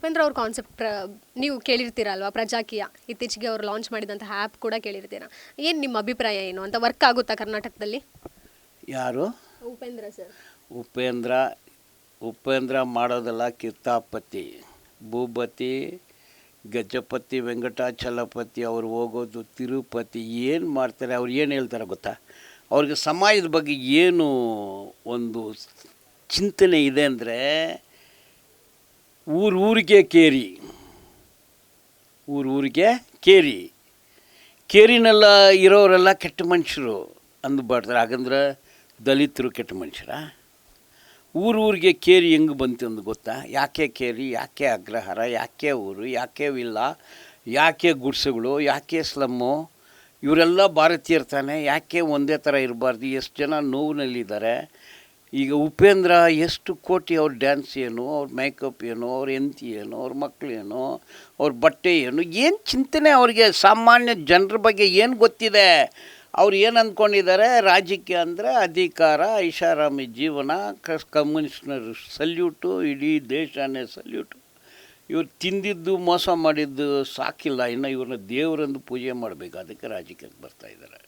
ಉಪೇಂದ್ರ ಅವ್ರ ಕಾನ್ಸೆಪ್ಟ್ ನೀವು ಕೇಳಿರ್ತೀರಲ್ವಾ, ಪ್ರಜಾಕೀಯ ಇತ್ತೀಚೆಗೆ ಅವರು ಲಾಂಚ್ ಮಾಡಿದಂಥ ಆ್ಯಪ್ ಕೂಡ ಕೇಳಿರ್ತೀರಾ. ಏನು ನಿಮ್ಮ ಅಭಿಪ್ರಾಯ ಏನು ಅಂತ, ವರ್ಕ್ ಆಗುತ್ತಾ ಕರ್ನಾಟಕದಲ್ಲಿ? ಯಾರು? ಉಪೇಂದ್ರ ಸರ್. ಉಪೇಂದ್ರ ಮಾಡೋದಲ್ಲ, ಕಿತ್ತಾಪತಿ ಭೂಪತಿ ಗಜಪತಿ ವೆಂಕಟಾಚಲಪತಿ ಅವರು ಹೋಗೋದು ತಿರುಪತಿ. ಏನು ಮಾಡ್ತಾರೆ ಅವ್ರು, ಏನು ಹೇಳ್ತಾರೆ ಗೊತ್ತಾ? ಅವ್ರಿಗೆ ಸಮಾಜದ ಬಗ್ಗೆ ಏನು ಒಂದು ಚಿಂತನೆ ಇದೆ ಅಂದರೆ, ಊರಿಗೆ ಕೇರಿ, ಊರಿಗೆ ಕೇರಿ, ಕೇರಿನೆಲ್ಲ ಇರೋರೆಲ್ಲ ಕೆಟ್ಟ ಮನುಷ್ಯರು ಅಂದ್ಬಾರ್ತಾರೆ. ಹಾಗಂದ್ರೆ ದಲಿತರು ಕೆಟ್ಟ ಮನುಷ್ಯರ? ಊರಿಗೆ ಕೇರಿ ಹೆಂಗೆ ಬಂತು ಅಂದು ಗೊತ್ತಾ? ಯಾಕೆ ಕೇರಿ, ಯಾಕೆ ಅಗ್ರಹಾರ, ಯಾಕೆ ಊರು, ಯಾಕೆ ವಿಲ್ಲ, ಯಾಕೆ ಗುಡ್ಸೆಗಳು, ಯಾಕೆ ಸ್ಲಮ್ಮು? ಇವರೆಲ್ಲ ಭಾರತೀಯರು ತಾನೆ, ಯಾಕೆ ಒಂದೇ ಥರ ಇರಬಾರ್ದು? ಎಷ್ಟು ಜನ ನೋವಿನಲ್ಲಿದ್ದಾರೆ. ಈಗ ಉಪೇಂದ್ರ ಎಷ್ಟು ಕೋಟಿ, ಅವ್ರ ಡ್ಯಾನ್ಸ್ ಏನು, ಅವ್ರ ಮೇಕಪ್ ಏನು, ಅವ್ರ ಹೆಂಡತಿ ಏನು, ಅವ್ರ ಮಕ್ಕಳು ಏನು, ಅವ್ರ ಬಟ್ಟೆ ಏನು, ಏನು ಚಿಂತನೆ ಅವ್ರಿಗೆ? ಸಾಮಾನ್ಯ ಜನರ ಬಗ್ಗೆ ಏನು ಗೊತ್ತಿದೆ? ಅವ್ರು ಏನು ಅಂದ್ಕೊಂಡಿದ್ದಾರೆ? ರಾಜಕೀಯ ಅಂದರೆ ಅಧಿಕಾರ, ಐಷಾರಾಮಿ ಜೀವನ, ಕಮ್ಯುನಿಸ್ಟ್ನರು ಸಲ್ಯೂಟು, ಇಡೀ ದೇಶನೇ ಸಲ್ಯೂಟು. ಇವ್ರು ತಿಂದಿದ್ದು ಮೋಸ ಮಾಡಿದ್ದು ಸಾಕಿಲ್ಲ, ಇನ್ನು ಇವ್ರನ್ನ ದೇವರಂದು ಪೂಜೆ ಮಾಡಬೇಕು, ಅದಕ್ಕೆ ರಾಜಕೀಯಕ್ಕೆ ಬರ್ತಾಯಿದ್ದಾರೆ.